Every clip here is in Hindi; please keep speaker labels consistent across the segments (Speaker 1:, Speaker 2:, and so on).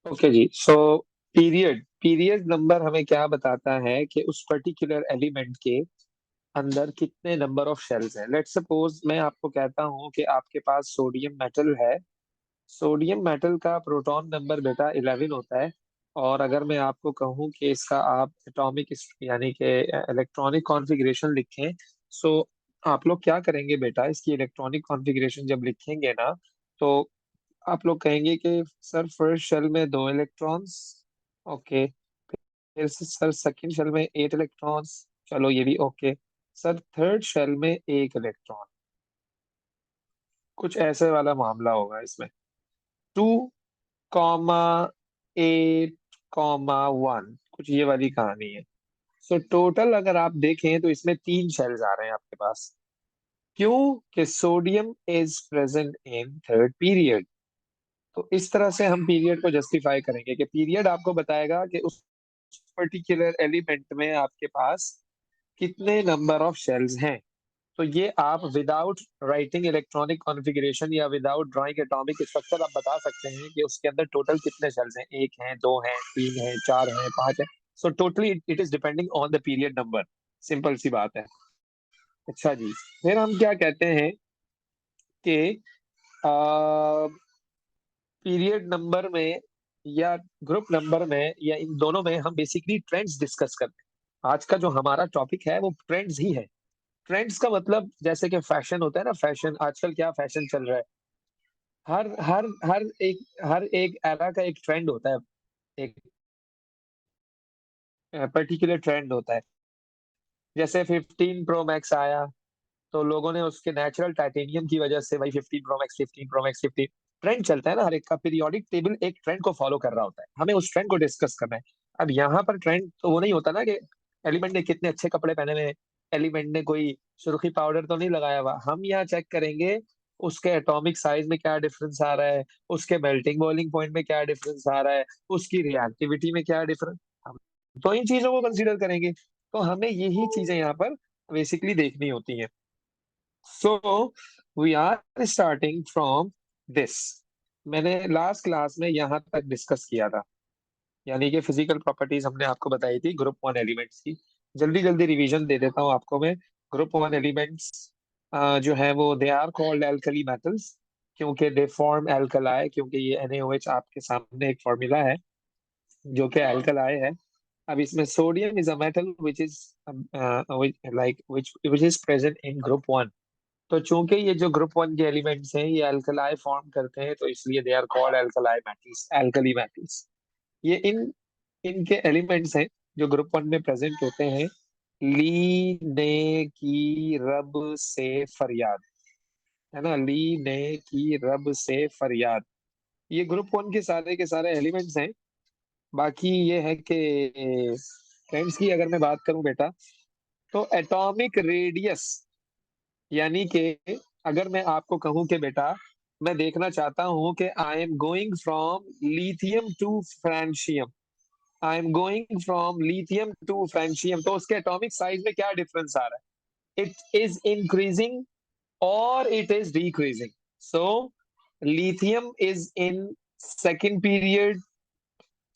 Speaker 1: ओके जी। सो पीरियड पीरियड नंबर हमें क्या बताता है कि उस पर्टिकुलर एलिमेंट के अंदर कितने नंबर ऑफ शेल्स हैं। लेट्स सपोज मैं आपको कहता हूँ कि आपके पास सोडियम मेटल है। सोडियम मेटल का प्रोटॉन नंबर बेटा 11 होता है। और अगर मैं आपको कहूँ कि इसका आप एटॉमिक यानी कि इलेक्ट्रॉनिक कॉन्फ़िगरेशन लिखें। सो आप लोग क्या करेंगे बेटा, इसकी इलेक्ट्रॉनिक कॉन्फ़िगरेशन जब लिखेंगे ना, तो आप लोग कहेंगे कि सर फर्स्ट शेल में 2 इलेक्ट्रॉन्स। ओके। फिर से सर सेकंड शेल में 8 इलेक्ट्रॉन्स। चलो ये भी ओके। सर थर्ड शेल में 1 इलेक्ट्रॉन। कुछ ऐसे वाला मामला होगा इसमें। 2, 8, 1 कुछ ये वाली कहानी है। सो टोटल अगर आप देखें तो इसमें 3 शेल्स आ रहे हैं आपके पास। क्यों? कि sodium is present in third period. तो इस तरह से हम पीरियड को जस्टिफाई करेंगे कि पीरियड आपको बताएगा कि उस पर्टिकुलर एलिमेंट में आपके पास कितने नंबर ऑफ शेल्स हैं। तो ये आप विदाउट राइटिंग इलेक्ट्रॉनिक कॉन्फ़िगरेशन या विदाउट ड्राइंग एटॉमिक स्ट्रक्चर आप बता सकते हैं कि उसके अंदर टोटल कितने शेल्स हैं। 1 है, 2 है, 3 है, 4 है, 5 है। So totally it is depending on the period number. Simple सी बात है। अच्छा जी। फिर हम क्या कहते हैं कि पीरियड नंबर में या ग्रुप नंबर में या इन दोनों में हम बेसिकली ट्रेंड्स डिस्कस करते हैं। आज का जो हमारा टॉपिक है वो ट्रेंड्स ही है। ट्रेंड्स का मतलब जैसे कि फैशन होता है ना, फैशन आजकल क्या फैशन चल रहा है। हर हर हर एक एरा का एक ट्रेंड होता है। एक पर्टिकुलर ट्रेंड होता है। जैसे 15 प्रो मैक्स आया, तो लोगों ने उसके नेचुरल टाइटेनियम की वजह से भाई 15 pro max, 15 pro max, 15 trend चलता है ना। हर एक का पीरियोडिक टेबल एक ट्रेंड को फॉलो कर रहा होता है, हमें उस ट्रेंड को डिस्कस करना है। अब यहाँ पर ट्रेंड तो वो नहीं होता ना कि एलिमेंट ने कितने अच्छे कपड़े पहने हुए हैं, एलिमेंट ने कोई सुर्खी पाउडर तो नहीं लगाया हुआ। हम यहाँ चेक करेंगे उसके एटॉमिक साइज में क्या डिफरेंस आ रहा है, उसके मेल्टिंग बॉइलिंग पॉइंट में क्या डिफरेंस आ रहा है, उसकी रिएक्टिविटी में क्या डिफरेंस। हम तो इन चीजों को कंसीडर करेंगे। तो हमें यही चीजें यहाँ पर बेसिकली देखनी होती हैं। So we are starting from this। मैंने लास्ट क्लास में यहाँ तक डिस्कस किया था, यानी कि फिजिकल प्रॉपर्टीज हमने आपको बताई थी ग्रुप 1 एलिमेंट्स की। जल्दी जल्दी रिवीजन दे देता हूँ आपको मैं। ग्रुप 1 एलिमेंट्स जो है वो they are called alkali metals, क्योंकि दे फॉर्म एल्कलाई। क्योंकि ये NaOH आपके सामने एक फॉर्मूला है जो कि एल्कलाई है। अब इसमें sodium is a metal which is like which is present in group 1। तो चूंकि ये जो ग्रुप 1 के एलिमेंट्स हैं ये अल्कलाई फॉर्म करते हैं, तो इसलिए they are called alkali metals, alkali metals. ये इन इनके एलिमेंट्स हैं जो ग्रुप 1 में प्रेजेंट होते हैं। ली ने की रब से फरियाद, है ना। ली ने की रब से फरियाद। ये ग्रुप 1 के सारे एलिमेंट्स हैं। बाकी ये है कि फ्रेंड्स की अगर मैं बात करूं बेटा, तो एटॉमिक रेडियस, यानी कि अगर मैं आपको कहूं कि बेटा मैं देखना चाहता हूं कि I am going from lithium to francium, I am going from lithium to francium, तो उसके एटॉमिक साइज में क्या डिफरेंस आ रहा है। इट इज इंक्रीजिंग और it is decreasing. So lithium is in second period,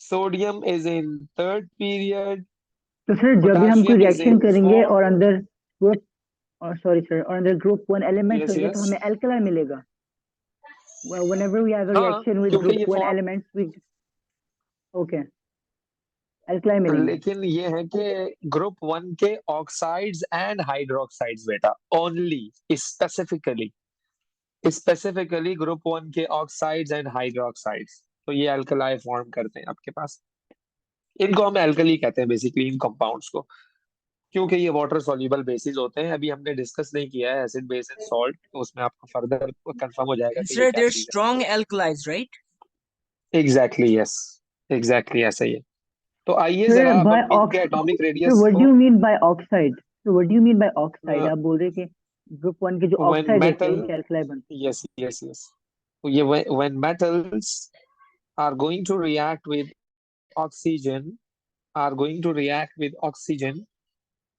Speaker 1: sodium is in third period,
Speaker 2: तो सर जब भी हम कोई
Speaker 1: पोटाशियम इज
Speaker 2: रिएक्शन
Speaker 1: इन
Speaker 2: करेंगे और
Speaker 1: फोर्थ।
Speaker 2: अंदर ग्रुप, और सॉरी सर, और अंदर ग्रुप वन एलिमेंट्स
Speaker 1: यस
Speaker 2: होंगे तो
Speaker 1: यस।
Speaker 2: हमें एल्कलाई मिलेगा। whenever we have a
Speaker 1: हाँ,
Speaker 2: reaction with
Speaker 1: क्योंकि
Speaker 2: group
Speaker 1: ये
Speaker 2: one
Speaker 1: form,
Speaker 2: elements we, okay, alkali मिलेंगे।
Speaker 1: लेकिन ये है कि ग्रुप 1 के ऑक्साइड्स एंड हाइड्रोक्साइड्स बेटा ओनली, स्पेसिफिकली स्पेसिफिकली ग्रुप 1 के ऑक्साइड्स एंड हाइड्रोक्साइड्स, तो ये अल्कलाई फॉर्म करते हैं आपके पास। इनको हम एल्कली कहते हैं बेसिकली, इन कंपाउंड्स को। क्योंकि ये वाटर सॉल्युबल बेसिस होते हैं। अभी हमने डिस्कस नहीं किया है एसिड बेस एंड सॉल्ट, तो उसमें आपको फर्दर कंफर्म हो जाएगा कि ये
Speaker 3: Consider
Speaker 1: क्या
Speaker 3: they're
Speaker 1: चीज
Speaker 3: strong alkalis, right?
Speaker 1: है। एग्जैक्टली यस, एग्जैक्टली ऐसा ही है। तो आइए
Speaker 2: सर
Speaker 1: जरा अब
Speaker 2: बाय
Speaker 1: हम इनके
Speaker 2: ऑक्स
Speaker 1: atomic
Speaker 2: sir
Speaker 1: radius
Speaker 2: what do
Speaker 1: को।
Speaker 2: You mean by oxide, sir what do you mean by oxide? आप बोल रहे हैं कि ग्रुप वन के जो
Speaker 1: व्हेन
Speaker 2: ऑक्साइड होते हैं
Speaker 1: मेटल,
Speaker 2: उनके एल्कलाई बनते
Speaker 1: yes yes yes, तो ये when metals are going to react with oxygen, are going to react with oxygen,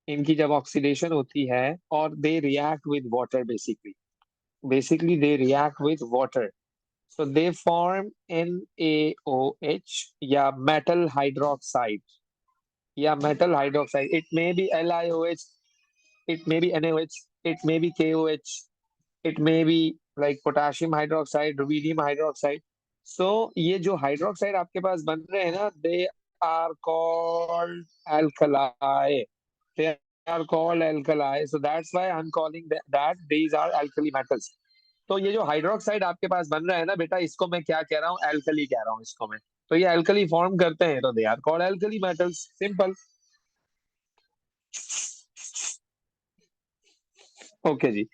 Speaker 1: इनकी जब ऑक्सीडेशन होती है, और they react with water basically, they react with water। So they form NaOH या metal hydroxide या metal hydroxide. It may be LiOH, it may be NaOH, it may be KOH, it may be like potassium hydroxide, rubidium hydroxide. So ये जो hydroxide आपके पास बन रहे हैं ना, they are called alkali. They are called alkali. So that's why I'm calling that these are alkali metals. तो ये जो हाइड्रोक्साइड आपके पास बन रहा है ना बेटा, इसको मैं क्या कह रहा हूँ, एल्कली कह रहा हूँ इसको मैं। तो ये एल्कली फॉर्म करते हैं, तो they are called alkali metals, simple. Okay जी,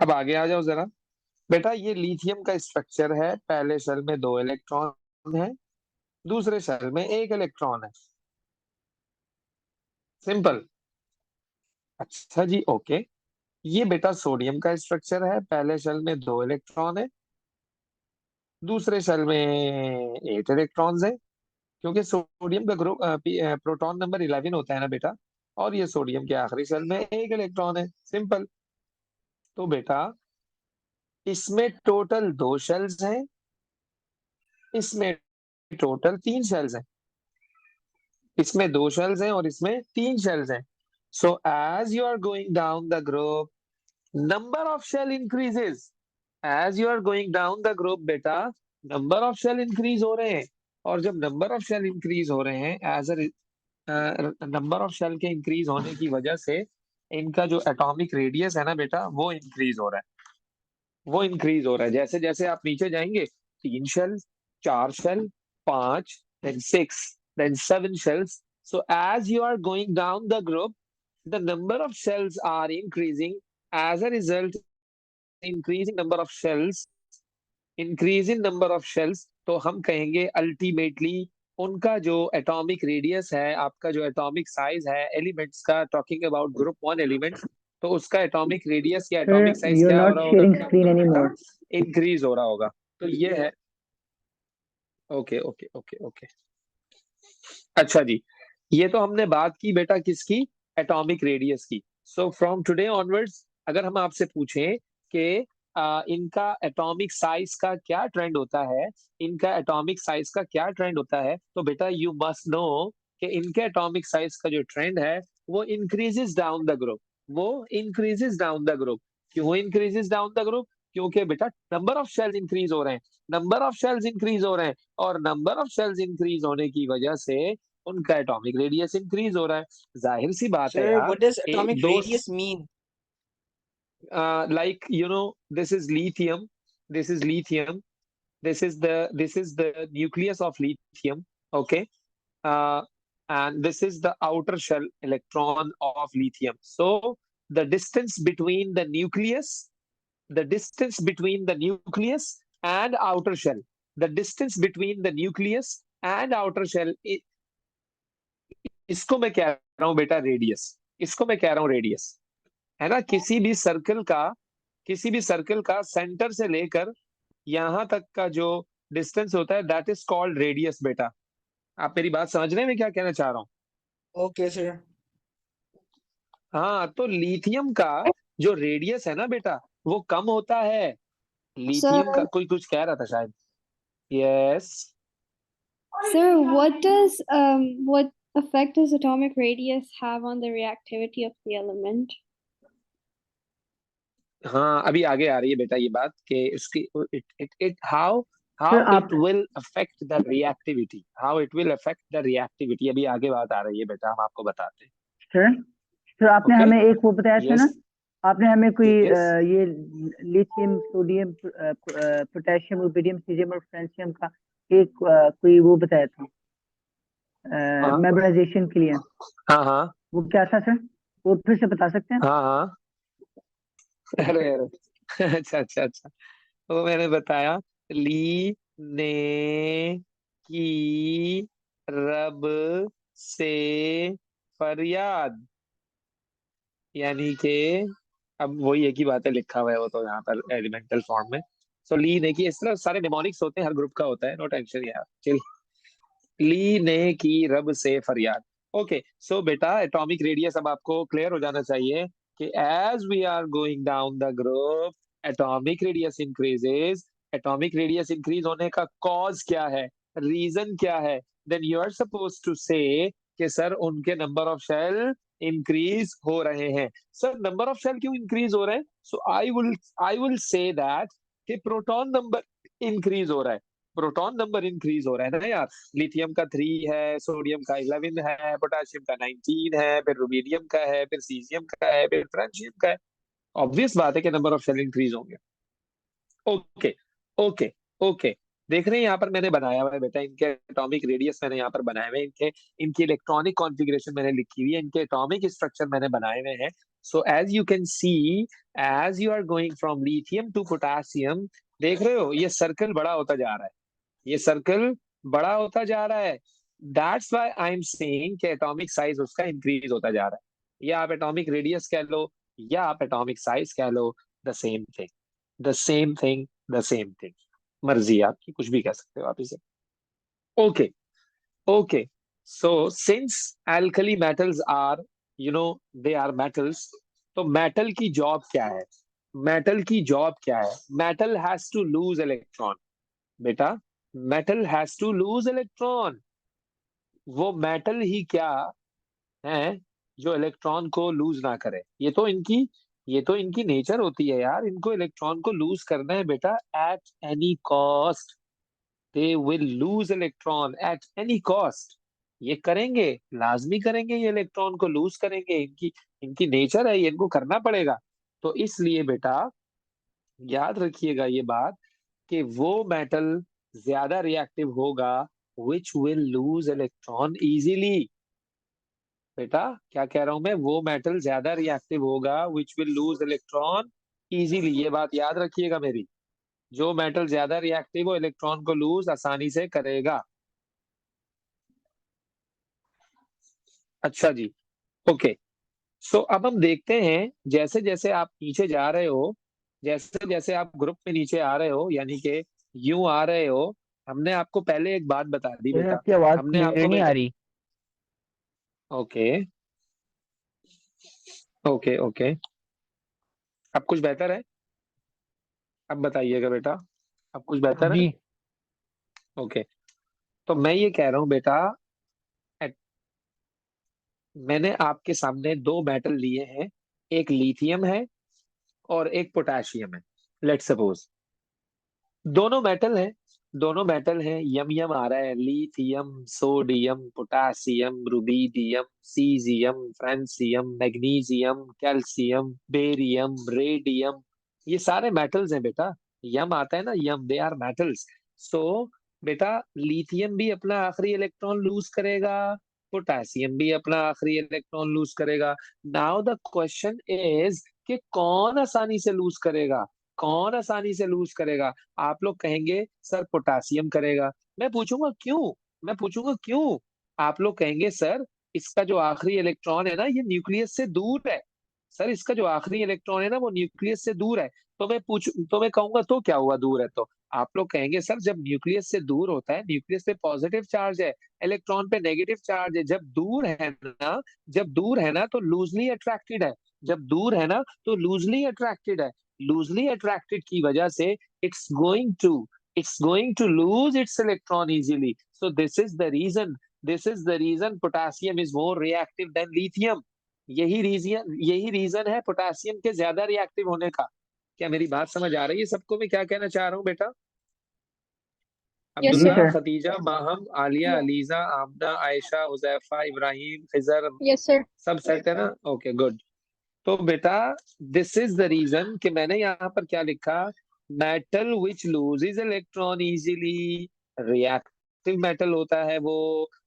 Speaker 1: अब आगे आ जाओ जरा। बेटा ये लिथियम का स्ट्रक्चर है, पहले शेल में 2 इलेक्ट्रॉन है, दूसरे शेल में 1 इलेक्ट्रॉन है, सिंपल। अच्छा जी, ओके। ये बेटा सोडियम का स्ट्रक्चर है, पहले शेल में 2 इलेक्ट्रॉन है, दूसरे शेल में 8 इलेक्ट्रॉन्स है, क्योंकि सोडियम का ग्रुप प्रोटॉन नंबर 11 होता है ना बेटा, और ये सोडियम के आखिरी शेल में 1 इलेक्ट्रॉन है, सिंपल। तो बेटा इसमें टोटल 2 शेल्स हैं, इसमें टोटल 3 शेल्स हैं, इसमें 2 शेल्स हैं और इसमें 3 शेल्स हैं। So as you are going down the group, number of shell increases. As you are going down the group बेटा, नंबर ऑफ शेल इंक्रीज हो रहे हैं, और जब नंबर ऑफ शेल इंक्रीज हो रहे हैं, as a number of shell के इंक्रीज होने की वजह से इनका जो एटॉमिक रेडियस है ना बेटा, वो इंक्रीज हो रहा है, वो इंक्रीज हो रहा है। जैसे जैसे आप नीचे जाएंगे, 3 shell, 4 shell, 5, then 6, then 7 shells. So as you are going down the group, the number of shells are increasing. As a result, increasing number of shells, increasing number of shells, तो हम कहेंगे अल्टीमेटली उनका जो एटॉमिक रेडियस है, आपका जो एटॉमिक साइज है एलिमेंट्स का, टॉकिंग अबाउट ग्रुप 1 एलिमेंट्स, तो उसका एटॉमिक रेडियस या
Speaker 2: Sir,
Speaker 1: एटॉमिक साइज
Speaker 2: you're
Speaker 1: क्या हो
Speaker 2: not
Speaker 1: रहा होगा
Speaker 2: sharing screen
Speaker 1: बेटा,
Speaker 2: anymore.
Speaker 1: इंक्रीज हो रहा होगा। तो ये है, ओके ओके ओके ओके। अच्छा जी, ये तो हमने बात की बेटा किसकी, एटॉमिक रेडियस की। सो फ्रॉम टुडे ऑनवर्ड्स अगर हम आपसे पूछें कि इनका एटॉमिक साइज का क्या ट्रेंड होता है, इनका एटॉमिक साइज का क्या ट्रेंड होता है, तो बेटा यू मस्ट नो कि इनके एटॉमिक साइज का जो ट्रेंड है वो इंक्रीजेस डाउन द ग्रुप, वो इंक्रीजेस डाउन द ग्रुप। क्यों इंक्रीजेस डाउन द ग्रुप? क्योंकि बेटा नंबर ऑफ शेल्स इंक्रीज हो रहे हैं, नंबर ऑफ शेल्स इंक्रीज हो रहे हैं, और नंबर ऑफ शेल्स इंक्रीज होने की वजह से उनका एटॉमिक रेडियस इंक्रीज हो रहा है। जाहिर सी बात है
Speaker 3: Sir,
Speaker 1: यार,
Speaker 3: what does
Speaker 1: एक
Speaker 3: atomic
Speaker 1: दो,
Speaker 3: radius mean?
Speaker 1: like you know, this is lithium, this is lithium, this is the nucleus of lithium, okay, uh, and this is the outer shell electron of lithium. So the distance between the nucleus, the distance between the nucleus and outer shell, the distance between the nucleus and outer shell, इसको मैं कह रहा हूं बेटा रेडियस, इसको मैं कह रहा हूं रेडियस, है ना। किसी भी सर्कल का सेंटर से लेकर यहां तक का जो डिस्टेंस होता है, दैट इज कॉल्ड रेडियस बेटा। आप मेरी बात समझ रहे हैं मैं क्या कहना चाह रहा हूँ?
Speaker 3: Okay, sir.
Speaker 1: हाँ, तो लिथियम का जो रेडियस है ना बेटा, वो कम होता है।
Speaker 4: Sir,
Speaker 1: लिथियम का कोई कुछ कह रहा था शायद। Yes,
Speaker 4: sir, what effect does atomic radius have on the reactivity of the element?
Speaker 1: हाँ अभी आगे आ रही है बेटा ये बात कि इसकी it it it how
Speaker 2: Sir,
Speaker 1: how
Speaker 2: आप
Speaker 1: it will affect the reactivity, how it will affect the reactivity, अभी आगे बात आ रही है बेटा, हम आपको बताते हैं।
Speaker 2: सर सर आपने
Speaker 1: ओके,
Speaker 2: हमें एक वो बताया था ना,
Speaker 1: यस
Speaker 2: आपने हमें कोई
Speaker 1: यस,
Speaker 2: ये lithium, sodium, potassium, rubidium, caesium और फ्रेंशियम का एक कोई वो बताया था
Speaker 1: हाँ
Speaker 2: मेमोराइजेशन के लिए,
Speaker 1: हाँ हाँ
Speaker 2: वो क्या था सर? वो फिर से बता सकते हैं?
Speaker 1: हाँ हाँ, अरे अरे अच्छा अच्छा अच्छा, तो मैंने बताया, ली ने की रब से फरियाद, यानी कि अब वही एक ही बात है, लिखा हुआ है वो तो यहाँ पर एलिमेंटल फॉर्म में। सो ली ने की, इस तरह सारे निमोनिक्स होते हैं, हर ग्रुप का होता है, नो टेंशन यार। चल, ली ने की रब से फरियाद। ओके, सो बेटा एटॉमिक रेडियस अब आपको क्लियर हो जाना चाहिए कि as we are going down the group, atomic radius increases, atomic radius increase होने का कॉज क्या है, रीजन क्या है, then you are suppose to say कि सर उनके नंबर ऑफ शेल इंक्रीज हो रहे हैं। सर नंबर ऑफ शेल क्यों इंक्रीज हो रहे हैं? सो आई विल से दैट कि प्रोटॉन नंबर इंक्रीज हो रहा है। प्रोटॉन नंबर इंक्रीज हो रहा है ना यार। लिथियम का 3 है, सोडियम का 11 है, पोटेशियम का 19 है, फिर रुबीडियम का है, फिर सीजियम का है, फिर फ्रेंशियम का है। ऑब्वियस बात है कि नंबर ऑफ शेल इंक्रीज होंगे। ओके ओके ओके, देख रहे हैं यहाँ पर मैंने बनाया हुआ है बेटा, इनके एटॉमिक रेडियस मैंने यहाँ पर बनाए हुए हैं, इनके इनकी इलेक्ट्रॉनिक कॉन्फ़िगरेशन मैंने लिखी हुई है, इनके एटॉमिक स्ट्रक्चर मैंने बनाए हुए हैं। So as you can see, as you are going from lithium to potassium, देख रहे हो ये सर्कल बड़ा होता जा रहा है, ये सर्कल बड़ा होता जा रहा है। That's why I am saying कि एटॉमिक साइज उसका इंक्रीज होता जा रहा है। या आप एटॉमिक रेडियस कह लो या आप एटॉमिक साइज कह लो, the same thing, the same thing, the same thing, मर्जी है आपकी, कुछ भी कह सकते हो आप इसे। Okay okay, so since alkali metals are, you know, they are metals, तो मेटल की जॉब क्या है? मेटल की जॉब क्या है? Metal has to lose electron बेटा, metal has to lose electron. वो मेटल ही क्या है जो इलेक्ट्रॉन को लूज ना करे? ये तो इनकी नेचर होती है यार, इनको इलेक्ट्रॉन को लूज करना है बेटा, at any cost they will lose electron, at any cost. ये करेंगे, लाजमी करेंगे, ये इलेक्ट्रॉन को लूज करेंगे, इनकी इनकी नेचर है, ये इनको करना पड़ेगा। तो इसलिए बेटा याद रखिएगा ये बात कि वो मेटल ज्यादा रिएक्टिव होगा which will lose electron easily. बेटा क्या कह रहा हूं मैं? वो मेटल ज्यादा रिएक्टिव होगा which will lose electron easily, ये बात याद रखिएगा मेरी। जो मेटल ज्यादा रिएक्टिव हो इलेक्ट्रॉन को लूज आसानी से करेगा। अच्छा जी, ओके। सो अब हम देखते हैं, जैसे जैसे आप नीचे जा रहे हो, जैसे जैसे आप ग्रुप में नीचे आ रहे हो, यानी कि यूं आ रहे हो, हमने आपको पहले एक बात बता दी
Speaker 2: सर
Speaker 1: बेटा,
Speaker 2: आपकी आवाज
Speaker 1: हमने
Speaker 2: क्लियर
Speaker 1: आपको
Speaker 2: नहीं आ
Speaker 1: बेटा,
Speaker 2: रही।
Speaker 1: ओके ओके ओके, अब कुछ बेहतर है? अब बताइएगा बेटा, अब कुछ
Speaker 2: हाँ
Speaker 1: बेहतर है?
Speaker 2: जी।
Speaker 1: ओके, तो मैं ये कह रहा हूं बेटा, एट- मैंने आपके सामने दो मेटल लिए हैं, एक लिथियम है और एक पोटेशियम है। लेट्स सपोज दोनों मेटल हैं, दोनों मेटल हैं, यम यम आ रहा है, lithium, sodium, potassium, rubidium, caesium, francium, magnesium, calcium, barium, radium, ये सारे मेटल्स हैं बेटा। यम आता है ना, यम, दे आर मेटल्स। सो बेटा लिथियम भी अपना आखिरी इलेक्ट्रॉन लूज करेगा, पोटेशियम भी अपना आखिरी इलेक्ट्रॉन लूज करेगा। नाउ द क्वेश्चन इज कि कौन आसानी से लूज करेगा? कौन आसानी से लूज करेगा? आप लोग कहेंगे सर पोटासियम करेगा। मैं पूछूंगा क्यों? मैं पूछूंगा क्यों? आप लोग कहेंगे सर इसका जो आखिरी इलेक्ट्रॉन है ना, ये न्यूक्लियस से दूर है। सर इसका जो आखिरी इलेक्ट्रॉन है ना, वो न्यूक्लियस से दूर है। तो मैं कहूंगा तो क्या हुआ दूर है तो? आप लोग कहेंगे सर जब न्यूक्लियस से दूर होता है, न्यूक्लियस पे पॉजिटिव चार्ज है, इलेक्ट्रॉन पे नेगेटिव चार्ज है, जब दूर है ना, जब दूर है ना तो लूजली अट्रैक्टेड है, जब दूर है ना तो लूजली अट्रैक्टेड है। लूजली अट्रैक्टेड की वजह से it's going to it's going to lose its electron easily. So this is the reason potassium is more reactive than lithium. यही रीजन है पोटेशियम के ज्यादा रिएक्टिव होने का। क्या मेरी बात समझ आ रही है सबको? मैं क्या कहना चाह रहा हूँ बेटा?
Speaker 4: Yes,
Speaker 2: जी
Speaker 1: Abdullah,
Speaker 4: sir.
Speaker 2: Sir.
Speaker 1: Khadija, Maham, Aliya,
Speaker 4: Yeah.
Speaker 1: Aliza, Amna, Ayesha, Huzaifa, Ibrahim, Khizar,
Speaker 4: Yes, sir.
Speaker 1: सब सेट है ना? Okay good. तो बेटा दिस इज द रीजन कि मैंने यहाँ पर क्या लिखा, metal which loses electron easily, reactive metal होता है वो।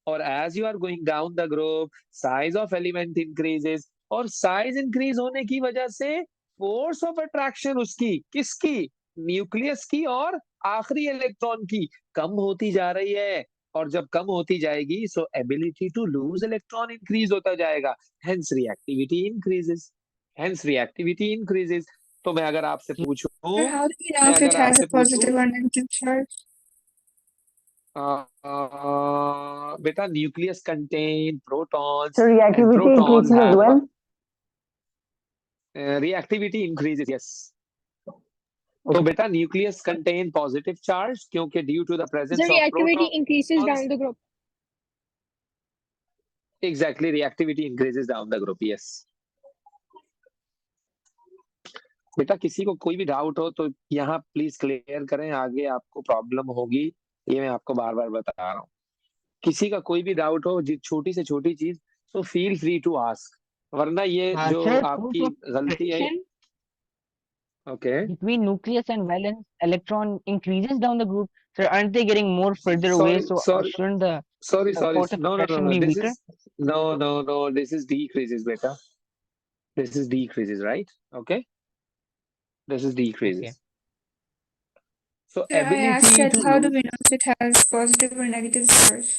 Speaker 1: और as you are going down the group size of element increases, और साइज इंक्रीज होने की वजह से फोर्स ऑफ अट्रैक्शन उसकी, किसकी? न्यूक्लियस की और आखिरी इलेक्ट्रॉन की कम होती जा रही है। और जब कम होती जाएगी so ability to lose electron increase होता जाएगा, hence reactivity increases, hence reactivity increases. तो मैं अगर आपसे
Speaker 3: Sir,
Speaker 1: पूछूं,
Speaker 3: how do you know
Speaker 1: मैं
Speaker 3: if it
Speaker 1: अगर
Speaker 3: has
Speaker 1: आपसे
Speaker 3: a
Speaker 1: पूछूं
Speaker 3: positive or negative charge?
Speaker 1: बेटा nucleus contain protons
Speaker 2: So
Speaker 1: and
Speaker 2: reactivity
Speaker 1: protons
Speaker 2: increases as
Speaker 1: have
Speaker 2: well.
Speaker 1: reactivity increases, yes, तो
Speaker 2: Okay.
Speaker 1: बेटा न्यूक्लियस कंटेन पॉजिटिव चार्ज क्योंकि due to the
Speaker 4: The
Speaker 1: presence of
Speaker 4: reactivity increases
Speaker 1: protons
Speaker 4: down the group.
Speaker 1: Exactly reactivity increases down the group yes बेटा किसी को कोई भी डाउट हो तो यहाँ प्लीज क्लियर करें आगे आपको प्रॉब्लम होगी ये मैं आपको बार बार बता रहा हूँ किसी का कोई भी डाउट हो छोटी से छोटी चीज तो फील फ्री टू आस्क वरना ये जो
Speaker 3: Sir,
Speaker 1: आपकी
Speaker 3: force of
Speaker 1: गलती है
Speaker 3: attraction
Speaker 1: okay
Speaker 3: between nucleus and valence electron increases down the group. Sir, aren't they getting more further away?
Speaker 1: Sorry
Speaker 3: So
Speaker 1: sorry
Speaker 3: shouldn't the
Speaker 1: sorry sorry
Speaker 3: force of
Speaker 1: no no no
Speaker 3: attraction
Speaker 1: no
Speaker 3: be
Speaker 1: this
Speaker 3: weaker?
Speaker 1: is no this is decreases beta this is decreases right okay this is decreases
Speaker 3: Okay.
Speaker 1: so
Speaker 5: Sir, I asked
Speaker 1: ability
Speaker 5: that
Speaker 1: to
Speaker 5: how do
Speaker 1: lose
Speaker 5: we know it has positive or negative charge?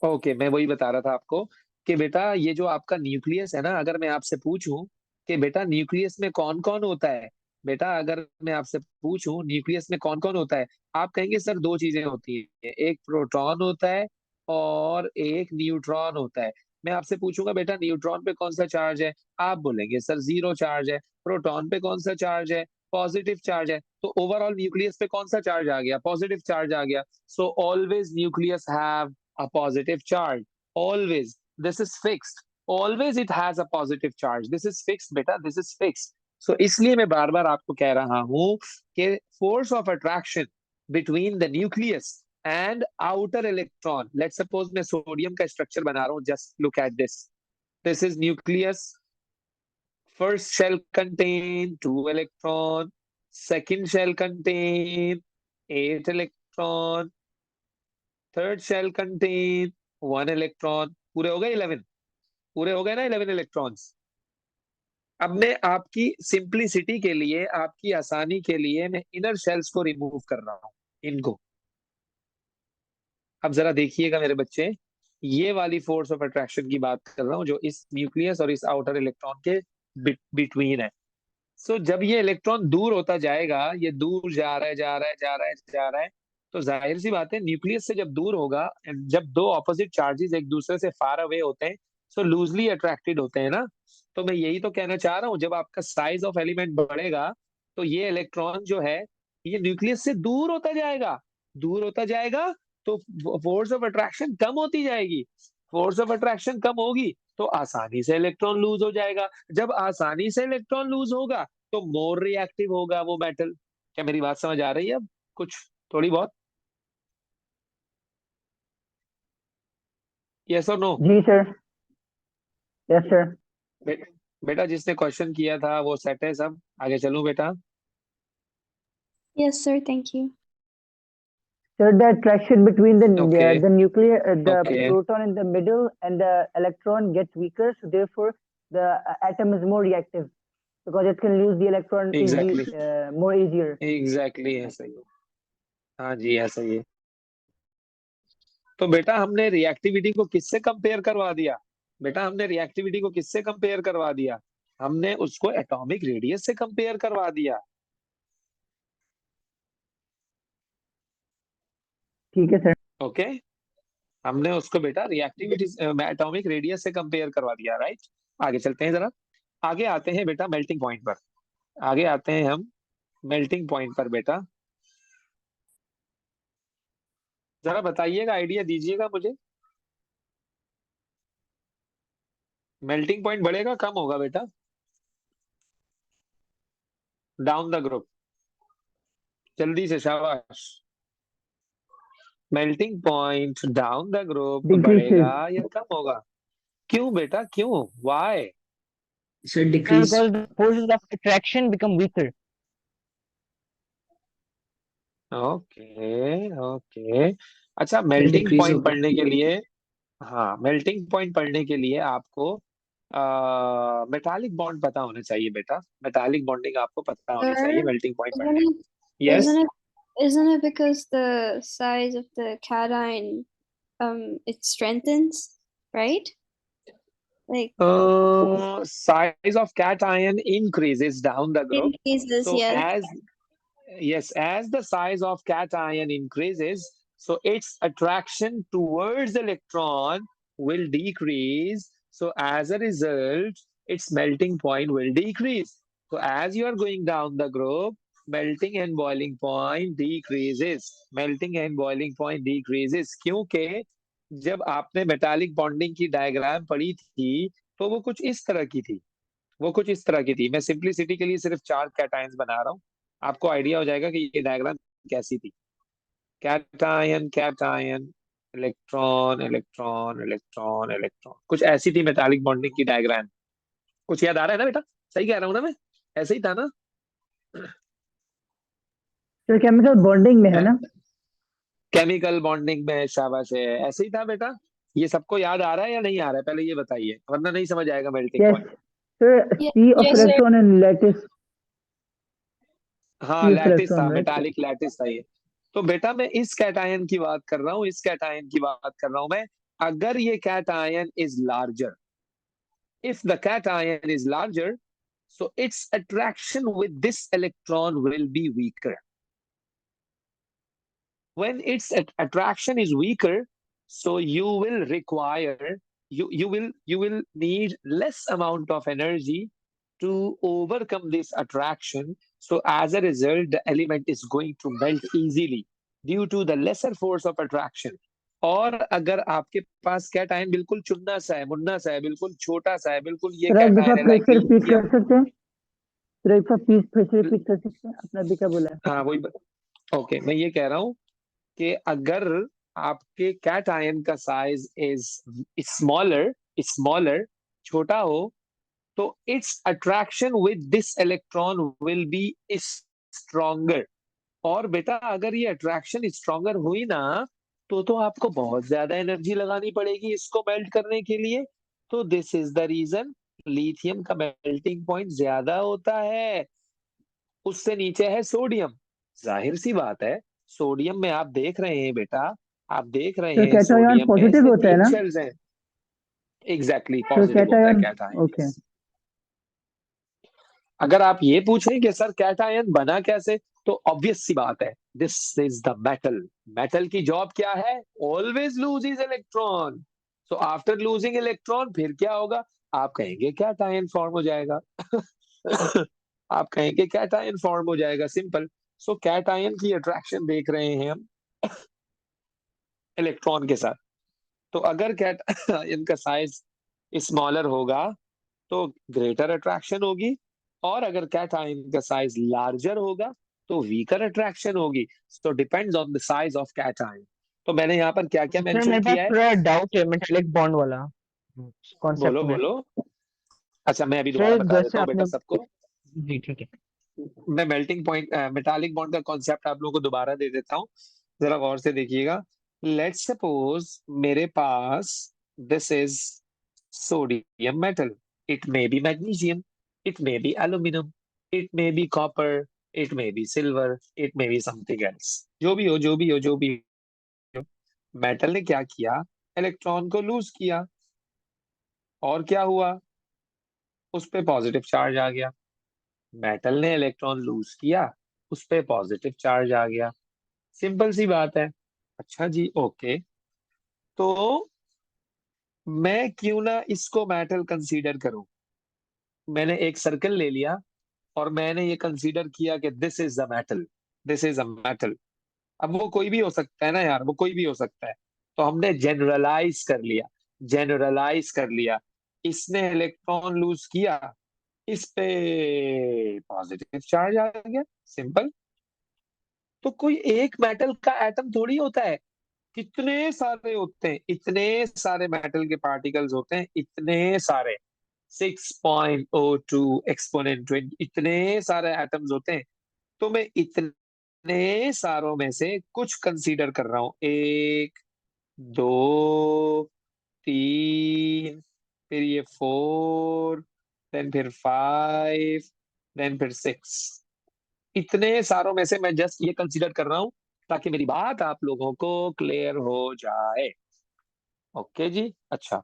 Speaker 1: Okay मैं वही बता रहा था आपको कि बेटा ये जो आपका न्यूक्लियस है ना अगर मैं आपसे पूछूं कि बेटा न्यूक्लियस में कौन कौन होता है बेटा अगर मैं आपसे पूछूं न्यूक्लियस में कौन कौन होता है आप कहेंगे सर दो चीजें होती है एक प्रोटॉन होता है और एक न्यूट्रॉन होता है मैं आपसे पूछूंगा बेटा न्यूट्रॉन पे कौन सा चार्ज है आप बोलेंगे सर जीरो चार्ज है प्रोटॉन पे कौन सा चार्ज है पॉजिटिव चार्ज है तो ओवरऑल न्यूक्लियस पे कौन सा चार्ज आ गया पॉजिटिव चार्ज आ गया so always nucleus have a positive charge always this is fixed always it has a positive charge this is fixed beta this is fixed so इसलिए मैं बार बार आपको कह रहा हूं कि force of attraction between the nucleus and outer electron let's suppose मैं सोडियम का स्ट्रक्चर बना रहा हूं just look at this is nucleus first shell contain 2 electron second shell contain 8 electron third shell contain 1 electron पूरे हो गए 11 पूरे हो गए ना 11 इलेक्ट्रॉन्स अब मैं आपकी सिंपलिसिटी के लिए आपकी आसानी के लिए मैं इनर शेल्स को रिमूव कर रहा हूं इनको अब जरा देखिएगा मेरे बच्चे ये वाली फोर्स ऑफ अट्रैक्शन की बात कर रहा हूं जो इस न्यूक्लियस और इस आउटर इलेक्ट्रॉन के बिटवीन है सो जब ये इलेक्ट्रॉन दूर होता जाएगा ये दूर जा रहा है जा रहा है जा रहा है जा रहा है तो जाहिर सी बात है न्यूक्लियस से जब दूर होगा जब दो ऑपोजिट चार्जेस एक दूसरे से फार अवे होते हैं सो लूजली अट्रैक्टेड होते हैं ना तो मैं यही तो कहना चाह रहा हूं जब आपका साइज ऑफ एलिमेंट बढ़ेगा तो ये इलेक्ट्रॉन जो है ये न्यूक्लियस से दूर होता जाएगा तो फोर्स ऑफ अट्रैक्शन कम होती जाएगी फोर्स ऑफ अट्रैक्शन कम होगी तो आसानी से इलेक्ट्रॉन लूज हो जाएगा जब आसानी से इलेक्ट्रॉन लूज होगा तो मोर रिएक्टिव होगा वो मेटल क्या मेरी बात समझ आ रही है अब कुछ थोड़ी बहुत यस और नो
Speaker 2: जी सर, यस सर।
Speaker 1: बेटा जिसने क्वेश्चन किया था वो सेट है सब आगे चलूं बेटा
Speaker 4: Yes, sir. Thank you.
Speaker 2: Sir, the attraction between the
Speaker 1: Okay.
Speaker 2: the nuclear, the
Speaker 1: Okay.
Speaker 2: proton in the middle and the electron gets weaker, so therefore the atom is more reactive because it can lose the electron
Speaker 1: Exactly.
Speaker 2: more easier.
Speaker 1: Exactly ऐसा ही है हाँ जी ऐसा ही है तो बेटा हमने रिएक्टिविटी को किससे कंपेयर करवा दिया बेटा हमने रिएक्टिविटी को किससे कंपेयर करवा दिया हमने उसको एटॉमिक रेडियस से कंपेयर करवा दिया
Speaker 2: ठीक है सर।
Speaker 1: ओके हमने उसको बेटा रिएक्टिविटी एटॉमिक रेडियस से कंपेयर करवा दिया राइट आगे चलते हैं जरा आगे आते हैं बेटा मेल्टिंग पॉइंट पर आगे आते हैं हम मेल्टिंग पॉइंट पर बेटा जरा बताइएगा आइडिया दीजिएगा मुझे मेल्टिंग पॉइंट बढ़ेगा कम होगा बेटा डाउन द ग्रुप जल्दी से शाबाश melting point down the group बढ़ेगा या कम होगा क्यों बेटा क्यों why
Speaker 3: Sir, because the forces of attraction become weaker.
Speaker 1: Okay अच्छा मेल्टिंग पॉइंट पढ़ने के लिए हाँ मेल्टिंग पॉइंट पढ़ने के लिए आपको मेटालिक बॉन्ड पता होना चाहिए बेटा मेटालिक बॉन्डिंग आपको पता होनी चाहिए मेल्टिंग पॉइंट पढ़ने yes
Speaker 4: Isn't it because the size of the cation it strengthens, right? Like
Speaker 1: size of cation increases down the group
Speaker 4: increases,
Speaker 1: so
Speaker 4: yes.
Speaker 1: as the size of cation increases so its attraction towards the electron will decrease so as a result its melting point will decrease so as you are going down the group melting and boiling point decreases, melting and boiling point decreases, क्योंकि जब आपने मेटालिक बॉन्डिंग की डायग्राम पढ़ी थी तो वो कुछ इस तरह की थी, वो कुछ इस तरह की थी। मैं सिंपलिसिटी के लिए सिर्फ 4 कैटायंस बना रहा हूँ, आपको आइडिया हो जाएगा कि ये डायग्राम कैसी थी। Cation cation, electron electron electron electron, कुछ ऐसी थी मेटालिक बॉन्डिंग की डायग्राम। कुछ याद आ रहा है ना बेटा? सही कह रहा हूँ ना मैं? ऐसे ही था ना?
Speaker 2: तो केमिकल बॉन्डिंग में है ना?
Speaker 1: केमिकल बॉन्डिंग में, शाबाश है, ऐसे ही था बेटा। ये सबको याद आ रहा है या नहीं आ रहा है, पहले ये बताइए, वरना नहीं समझ आएगा melting
Speaker 2: yes
Speaker 1: point.
Speaker 2: Sir, sea of
Speaker 4: yes, sir.
Speaker 2: Electron and lattice,
Speaker 1: हाँ,
Speaker 2: सी ऑफ
Speaker 1: लैटिस था,
Speaker 2: इलेक्ट्रॉन राइट।
Speaker 1: मेटालिक लैटिस था ये। तो बेटा मैं इस कैटायन की बात कर रहा हूँ, इस कैटायन की बात कर रहा हूँ मैं। अगर ये cation is larger, if the cation is larger, so its attraction with this electron will be weaker. When its attraction is weaker, so you will require, you will need less amount of energy to overcome this attraction. So as a result, the element is going to melt easily due to the lesser force of attraction. और अगर आपके पास कैटायन बिल्कुल चुन्ना सा है, मुन्ना सा है, बिल्कुल छोटा सा है, बिल्कुल ये
Speaker 2: सर एक दफा
Speaker 1: कैटायन है
Speaker 2: फिर
Speaker 1: लाइक
Speaker 2: से रिपीट
Speaker 1: लिथियम।
Speaker 2: कर सकते हैं? सर एक दफा प्लीज फिर से रिपीट कर सकते हैं, अपना भी क्या बोला है?
Speaker 1: हाँ वही, ओके, मैं ये कह रहा हूँ कि अगर आपके कैटायन का साइज इज स्मॉलर, स्मॉलर छोटा हो, तो it's attraction with this electron will be stronger. और बेटा अगर ये अट्रैक्शन स्ट्रॉन्गर हुई ना, तो आपको बहुत ज्यादा एनर्जी लगानी पड़ेगी इसको मेल्ट करने के लिए। तो this is the reason lithium का मेल्टिंग पॉइंट ज्यादा होता है। उससे नीचे है सोडियम। जाहिर सी बात है, सोडियम में आप देख रहे हैं बेटा, आप देख रहे
Speaker 2: तो
Speaker 1: हैं
Speaker 2: कैटायन
Speaker 1: सोडियम में
Speaker 2: पॉजिटिव
Speaker 1: सिर्फ
Speaker 2: होता है
Speaker 1: 3
Speaker 2: ना?
Speaker 1: शेल्स हैं। एग्जैक्टली
Speaker 2: तो
Speaker 1: पॉजिटिव होता है
Speaker 2: कैटायन,
Speaker 1: कैटायन।
Speaker 2: ओके।
Speaker 1: अगर आप ये पूछें कि सर कैटायन बना कैसे, तो ऑब्वियस सी बात है, this is the metal. Metal की जॉब क्या है? Always loses electron. So after losing electron फिर क्या होगा? आप कहेंगे कैटायन फॉर्म हो जाएगा। आप कहेंगे कैटायन फॉर्म हो जाएगा, सिंपल। सो कैटायन की अट्रैक्शन देख रहे हैं हम इलेक्ट्रॉन के साथ। तो अगर कैटायन का साइज स्मॉलर होगा तो ग्रेटर अट्रैक्शन होगी, और अगर कैटायन का साइज लार्जर होगा तो वीकर अट्रैक्शन होगी। So depends on the size of cation. तो मैंने यहाँ पर क्या क्या
Speaker 3: सर
Speaker 1: मेंशन
Speaker 3: मेरे पास
Speaker 1: किया है?
Speaker 3: थोड़ा डाउट है मेटालिक बॉन्ड वाला कॉन्सेप्ट
Speaker 1: बोलो
Speaker 3: में।
Speaker 1: बोलो। अच्छा मैं अभी दोबारा
Speaker 3: सर
Speaker 1: बता
Speaker 3: जैसे
Speaker 1: देता हूँ बेटा
Speaker 3: आपने,
Speaker 1: सबको।
Speaker 3: जी ठीक है।
Speaker 1: मैं मेल्टिंग पॉइंट, मेटालिक बॉन्ड का कॉन्सेप्ट आप लोगों को दोबारा दे देता हूँ, जरा गौर से देखिएगा। लेट्स सपोज मेरे पास this is sodium metal. It may be magnesium, it may be aluminum, it may be copper, it may be silver, it may be something else. जो भी हो, जो भी हो, जो भी हो, मेटल ने क्या किया? इलेक्ट्रॉन को लूज किया, और क्या हुआ? उस पे पॉजिटिव चार्ज आ गया। मेटल ने इलेक्ट्रॉन लूज किया, उस पे पॉजिटिव चार्ज आ गया। सिंपल सी बात है। अच्छा जी, ओके। तो मैं क्यों ना इसको मेटल कंसीडर करूं? मैंने एक सर्कल ले लिया और मैंने ये कंसीडर किया कि this is the metal, this is a metal. अब वो कोई भी हो सकता है ना यार, वो कोई भी हो सकता है। तो हमने जनरलाइज कर लिया, जनरलाइज कर लिया। इसने इलेक्ट्रॉन लूज किया, इस पे पॉजिटिव चार्ज आ गया, सिंपल। तो कोई एक मेटल का एटम थोड़ी होता है, कितने सारे होते हैं, इतने सारे मेटल के पार्टिकल्स होते हैं, इतने सारे, 6.02 एक्सपोनेंट 20, इतने सारे एटम्स होते हैं। तो मैं इतने सारों में से कुछ कंसीडर कर रहा हूं, 1 2 3, फिर ये 4, देन फिर 5, देन फिर 6। इतने सारों में से मैं जस्ट ये कंसीडर कर रहा हूं ताकि मेरी बात आप लोगों को क्लियर हो जाए। ओके जी, अच्छा।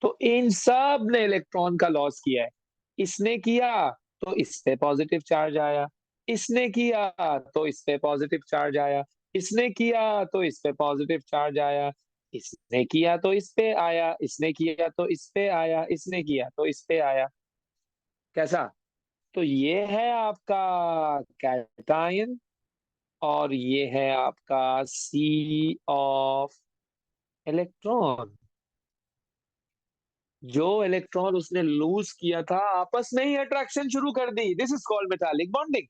Speaker 1: तो इन सब ने इलेक्ट्रॉन का लॉस किया है। इसने किया तो इस पे पॉजिटिव चार्ज आया, इसने किया तो इस पे पॉजिटिव चार्ज आया, इसने किया तो इस पे पॉजिटिव चार्ज आया, इसने किया तो इस पे आया, इसने किया तो इस पे आया, इसने किया तो इस पे आया। कैसा? तो ये है आपका कैटायन और ये है आपका सी ऑफ इलेक्ट्रॉन। जो इलेक्ट्रॉन उसने लूज किया था आपस में ही अट्रैक्शन शुरू कर दी। This is called metallic bonding.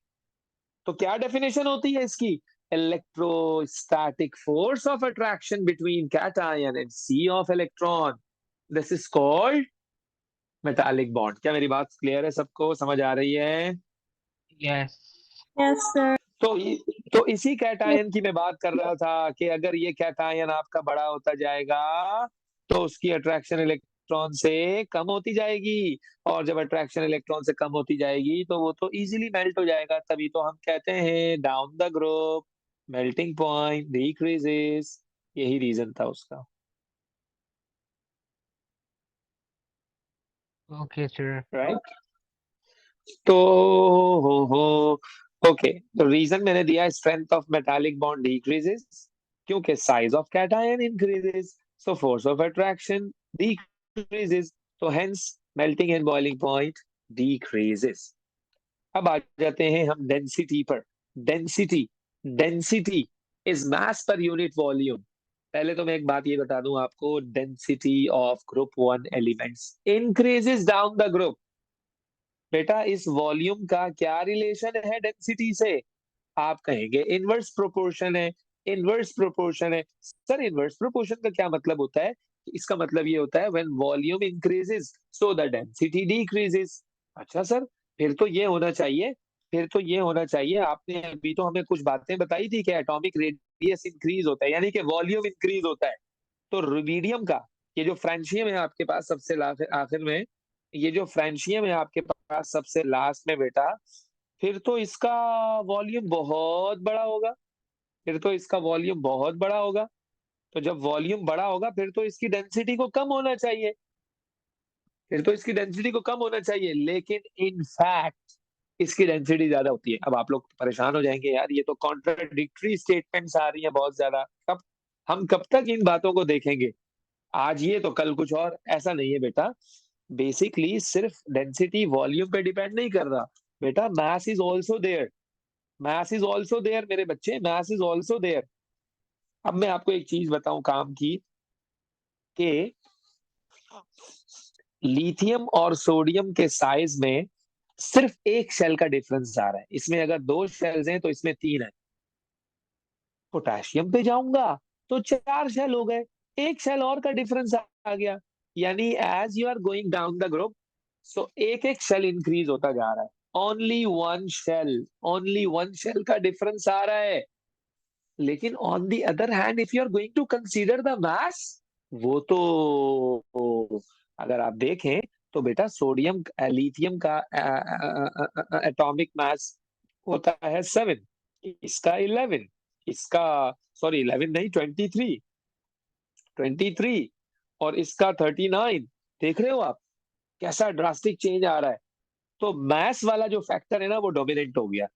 Speaker 1: तो क्या डेफिनेशन होती है इसकी? Electrostatic force of attraction between cation and sea of electron, this is called metallic bond. क्या मेरी बात क्लियर है? सबको समझ आ रही है?
Speaker 3: Yes.
Speaker 4: Yes, sir.
Speaker 1: तो तो इसी कैटायन की मैं बात कर रहा था कि अगर ये कैटायन आपका बड़ा होता जाएगा तो उसकी अट्रैक्शन इलेक्ट्रॉन से कम होती जाएगी, और जब अट्रैक्शन इलेक्ट्रॉन से कम होती जाएगी तो वो तो इजीली मेल्ट हो जाएगा। तभी तो हम कहते हैं down the group melting point decreases. यही रीजन था उसका।
Speaker 3: Okay, sir.
Speaker 1: राइट? तो हो ओके, तो रीजन मैंने दिया, strength of metallic bond decreases क्योंकि size of cation increases, so force of attraction decreases, तो hence melting and boiling point decreases. अब आ जाते हैं हम डेंसिटी पर। Density, density is mass per unit volume. पहले तो मैं एक बात ये बता दूं आपको, density of group one elements increases down the group. बेटा इस वॉल्यूम का क्या रिलेशन है डेंसिटी से? आप कहेंगे इनवर्स प्रोपोर्शन है। इनवर्स प्रोपोर्शन है सर, इनवर्स प्रोपोर्शन का क्या मतलब होता है? इसका मतलब ये होता है when volume increases so the density decreases. अच्छा सर, फिर तो ये होना चाहिए, फिर तो ये होना चाहिए, आपने अभी तो हमें कुछ बातें बताई थी कि एटॉमिक रेडियस इंक्रीज होता है यानी कि वॉल्यूम इंक्रीज होता है। तो रुबिडियम का ये जो फ्रेंशियम है आपके पास सबसे आखिर में, ये जो फ्रेंशियम है आपके पास सबसे लास्ट में बेटा, फिर तो इसका वॉल्यूम बहुत बड़ा होगा। फिर तो इसका वॉल्यूम बहुत बड़ा होगा। तो जब वॉल्यूम बड़ा होगा फिर तो इसकी डेंसिटी को कम होना चाहिए। फिर तो इसकी डेंसिटी को कम होना चाहिए, लेकिन इन फैक्ट इसकी डेंसिटी ज्यादा होती है। अब आप लोग परेशान हो जाएंगे, यार ये तो कॉन्ट्राडिक्टरी स्टेटमेंट्स आ रही हैं बहुत ज्यादा। कब हम कब तक इन बातों को देखेंगे? आज ये तो कल कुछ और, ऐसा नहीं है बेटा। बेसिकली सिर्फ डेंसिटी वॉल्यूम पे डिपेंड नहीं कर रहा बेटा, mass is also there. Math is also there मेरे बच्चे, मैथ इज ऑल्सो देयर। अब मैं आपको एक चीज बताऊं काम की, कि लिथियम और सोडियम के साइज में सिर्फ एक शेल का डिफरेंस आ रहा है। इसमें अगर दो शेल्स हैं तो इसमें तीन है। पोटेशियम पे जाऊंगा तो चार शेल हो गए, एक शेल और का डिफरेंस आ गया। यानी as you are going down the group, so एक एक शेल इंक्रीज होता जा रहा है। Only one shell, only one shell का डिफरेंस आ रहा है। लेकिन on the other hand if you are going to consider the mass, वो तो अगर आप देखें तो बेटा सोडियम लिथियम का एटॉमिक मास होता है 7, इसका 11, इसका सॉरी 11 नहीं 23, 23, और इसका 39। देख रहे हो आप कैसा ड्रास्टिक चेंज आ रहा है? तो मैस वाला जो फैक्टर है ना वो डोमिनेंट हो गया।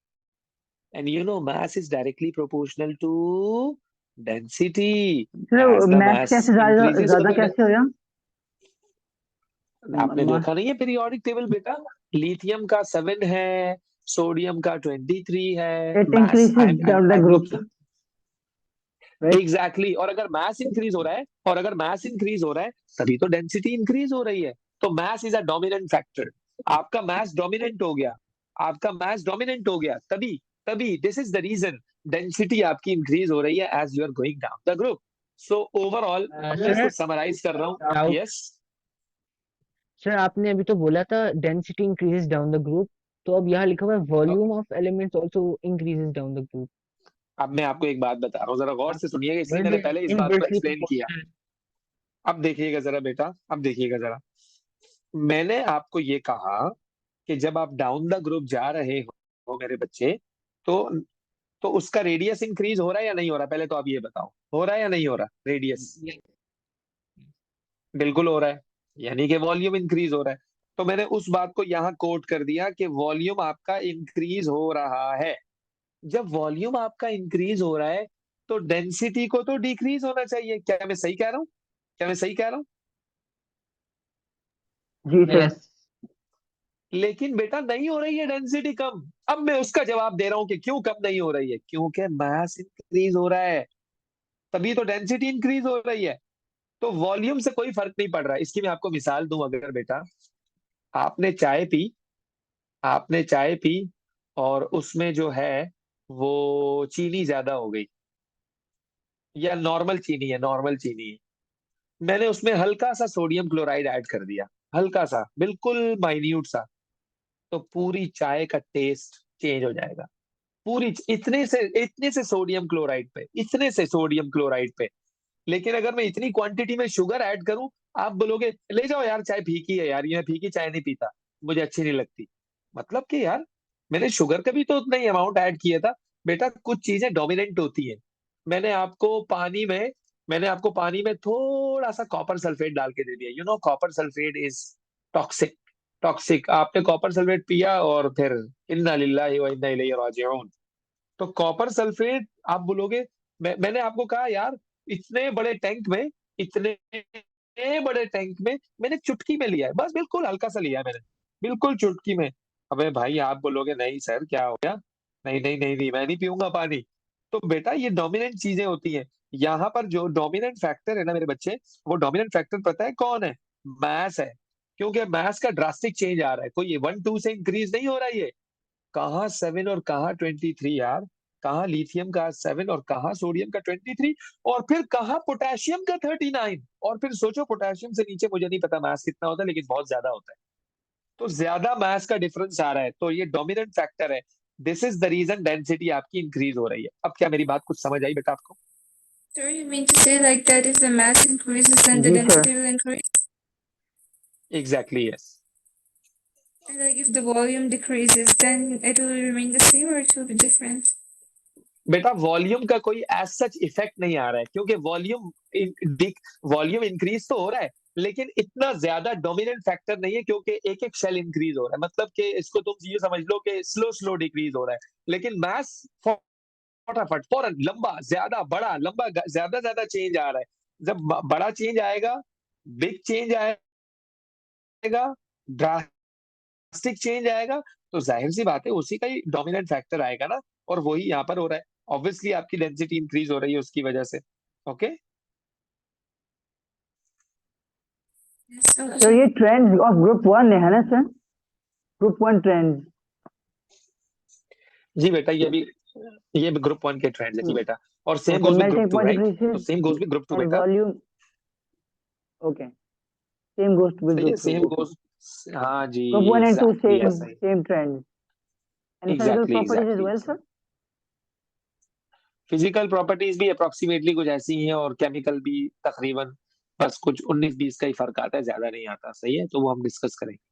Speaker 1: And you know, mass is directly proportional to density.
Speaker 2: Sir
Speaker 1: As the
Speaker 2: math
Speaker 1: mass
Speaker 2: कैसे
Speaker 1: increases, so
Speaker 2: ज्यादा
Speaker 1: the
Speaker 2: कैसे हो गया?
Speaker 1: आपने देखा नहीं है पीरियोडिक टेबल बेटा? लिथियम का 7 है, सोडियम का 23 है
Speaker 2: it
Speaker 1: mass.
Speaker 2: Increases down the
Speaker 1: I am
Speaker 2: group,
Speaker 1: looking
Speaker 2: right?
Speaker 1: Exactly. और अगर मास इंक्रीज हो रहा है, और अगर मास इंक्रीज हो रहा है तभी तो डेंसिटी इंक्रीज हो रही है। तो mass is a dominant factor. आपका मास डोमिनेंट हो गया, आपका मास डोमिनेंट हो गया, तभी तभी this is the reason density आपकी इंक्रीज हो रही है as you are going down the group. So overall मैं इसको
Speaker 3: Sir,
Speaker 1: समराइज कर रहा हूँ।
Speaker 3: doubt.
Speaker 1: यस,
Speaker 3: सर आपने अभी तो बोला था density increases down the group, तो अब यहाँ लिखा हुआ है volume of elements also increases down the group,
Speaker 1: अब मैं आपको एक बात बता रहा हूँ, जरा गौर से सुनिएगा, इसलिए
Speaker 3: बट
Speaker 1: मैंने पहले इस बात को
Speaker 3: इनवर्सली
Speaker 1: एक्सप्लेन किया।
Speaker 3: प्रोपोर्शनल।
Speaker 1: अब देखिएगा जरा बेटा, अब देखिएगा जरा, मैंने आपको ये कहा कि जब आप डाउन द ग्रुप जा रहे हो मेरे बच्चे, तो तो उसका रेडियस इंक्रीज हो रहा है या नहीं हो रहा? पहले तो आप ये बताओ, हो रहा है या नहीं हो रहा रेडियस? बिल्कुल हो रहा है, यानी कि वॉल्यूम इंक्रीज हो रहा है। तो मैंने उस बात को यहाँ कोट कर दिया कि वॉल्यूम आपका इंक्रीज हो रहा है। जब वॉल्यूम आपका इंक्रीज हो रहा है तो डेंसिटी को तो डिक्रीज होना चाहिए। क्या मैं सही कह रहा हूँ? क्या मैं सही कह रहा हूँ?
Speaker 2: जी सर।
Speaker 3: यस
Speaker 1: लेकिन बेटा नहीं हो रही है डेंसिटी कम। अब मैं उसका जवाब दे रहा हूं कि क्यों कम नहीं हो रही है, क्योंकि मास इंक्रीज हो रहा है, तभी तो डेंसिटी इंक्रीज हो रही है। तो वॉल्यूम से कोई फर्क नहीं पड़ रहा है। इसकी मैं आपको मिसाल दूं, अगर बेटा आपने चाय पी, आपने चाय पी और उसमें जो है वो चीनी ज्यादा हो गई, या नॉर्मल चीनी है, नॉर्मल चीनी है, मैंने उसमें हल्का सा सोडियम क्लोराइड ऐड कर दिया, हल्का सा, बिल्कुल माइन्यूट सा, तो पूरी चाय का टेस्ट चेंज हो जाएगा। पूरी इतने से सोडियम क्लोराइड पे, इतने से सोडियम क्लोराइड पे। लेकिन अगर मैं इतनी क्वांटिटी में शुगर ऐड करूं, आप बोलोगे ले जाओ यार चाय फीकी है यार, ये मैं फीकी चाय नहीं पीता, मुझे अच्छी नहीं लगती। मतलब कि यार मैंने शुगर का भी तो उतना ही अमाउंट ऐड किया था। बेटा कुछ चीजें डोमिनेंट होती है। मैंने आपको पानी में मैंने आपको पानी में थोड़ा सा कॉपर सल्फेट डाल के दे दिया, you know copper sulphate is toxic. Toxic, आपने कॉपर सल्फेट पिया और फिर इन्ना लिल्लाहि व इन्ना इलैहि राजिऊन। तो कॉपर सल्फेट, आप बोलोगे मैंने आपको कहा यार इतने बड़े टैंक में, इतने बड़े टैंक में मैंने चुटकी में लिया है, बस बिल्कुल हल्का सा लिया है मैंने, बिल्कुल चुटकी में। अबे भाई आप बोलोगे नहीं सर क्या हो गया, नहीं नहीं नहीं नहीं मैं नहीं पीऊंगा पानी। तो बेटा ये डोमिनेंट चीजें होती हैं। यहाँ पर जो डोमिनेंट फैक्टर है ना मेरे बच्चे, वो डोमिनेंट फैक्टर पता है कौन है? मैस है। क्योंकि मैस का ड्रास्टिक चेंज आ रहा है, कोई ये 1 2 से इंक्रीज नहीं हो रहा है। ये कहाँ 7 और कहाँ 23 यार, कहाँ लिथियम का 7 और कहाँ सोडियम का 23, और फिर कहाँ पोटेशियम का 39। और फिर सोचो पोटेशियम से नीचे मुझे नहीं पता मास कितना होता है, लेकिन बहुत ज्यादा होता है। तो ज्यादा मास का डिफरेंस आ रहा है, तो ये डोमिनेंट फैक्टर है। This is the reason density आपकी इंक्रीज हो रही है। अब क्या मेरी बात कुछ समझ आई बेटा आपको?
Speaker 5: Sir, you mean to say like that if the mass increases, then the
Speaker 2: जी sir.
Speaker 5: density will increase?
Speaker 1: Exactly yes.
Speaker 5: And like if the volume decreases, then it will remain the same or it will be different?
Speaker 1: बेटा वॉल्यूम का कोई एज सच इफेक्ट नहीं आ रहा है, क्योंकि वॉल्यूम इंक्रीज तो हो रहा है, लेकिन इतना ज्यादा डोमिनेंट फैक्टर नहीं है, क्योंकि एक एक शेल इंक्रीज हो रहा है। मतलब कि इसको तुम ये समझ लो कि स्लो स्लो डिक्रीज हो रहा है, लेकिन मैस फटाफट फौरन लंबा ज्यादा बड़ा लंबा ज्यादा ज्यादा चेंज आ रहा है। जब बड़ा चेंज आएगा, बिग चेंज आएगा, ड्रास्टिक चेंज आएगा, तो जाहिर सी बात है उसी का ही डोमिनेंट फैक्टर आएगा ना। और वही यहाँ पर हो रहा है। ऑब्वियसली आपकी डेंसिटी इंक्रीज हो रही है उसकी वजह से। ओके
Speaker 5: Yes,
Speaker 2: सर ये
Speaker 5: okay.
Speaker 2: ट्रेंड्स ऑफ ग्रुप 1 है ना सर? Group 1 trends.
Speaker 1: जी बेटा, ये भी ग्रुप 1 के ट्रेंड है जी बेटा। और same
Speaker 2: okay,
Speaker 1: goes with group
Speaker 2: melting
Speaker 1: 2
Speaker 2: point
Speaker 1: right, तो
Speaker 2: decreases
Speaker 1: same goes with group 2
Speaker 2: and
Speaker 1: बेटा।
Speaker 2: Volume. Okay, same goes with
Speaker 1: सही है,
Speaker 2: ग्रुप 2।
Speaker 1: Same goes. हाँ जी,
Speaker 2: ग्रुप 1 and 2
Speaker 1: एग्जैक्टली
Speaker 2: same
Speaker 1: ऐसा ही।
Speaker 2: same trends and physical
Speaker 1: exactly
Speaker 2: properties as
Speaker 1: exactly
Speaker 2: well, sir?
Speaker 1: Physical properties भी अप्रोक्सीमेटली कुछ ऐसी ही हैं, और केमिकल भी तकरीबन, बस कुछ 19 20 का ही फर्क आता है, ज्यादा नहीं आता। सही है, तो वो हम डिस्कस करेंगे।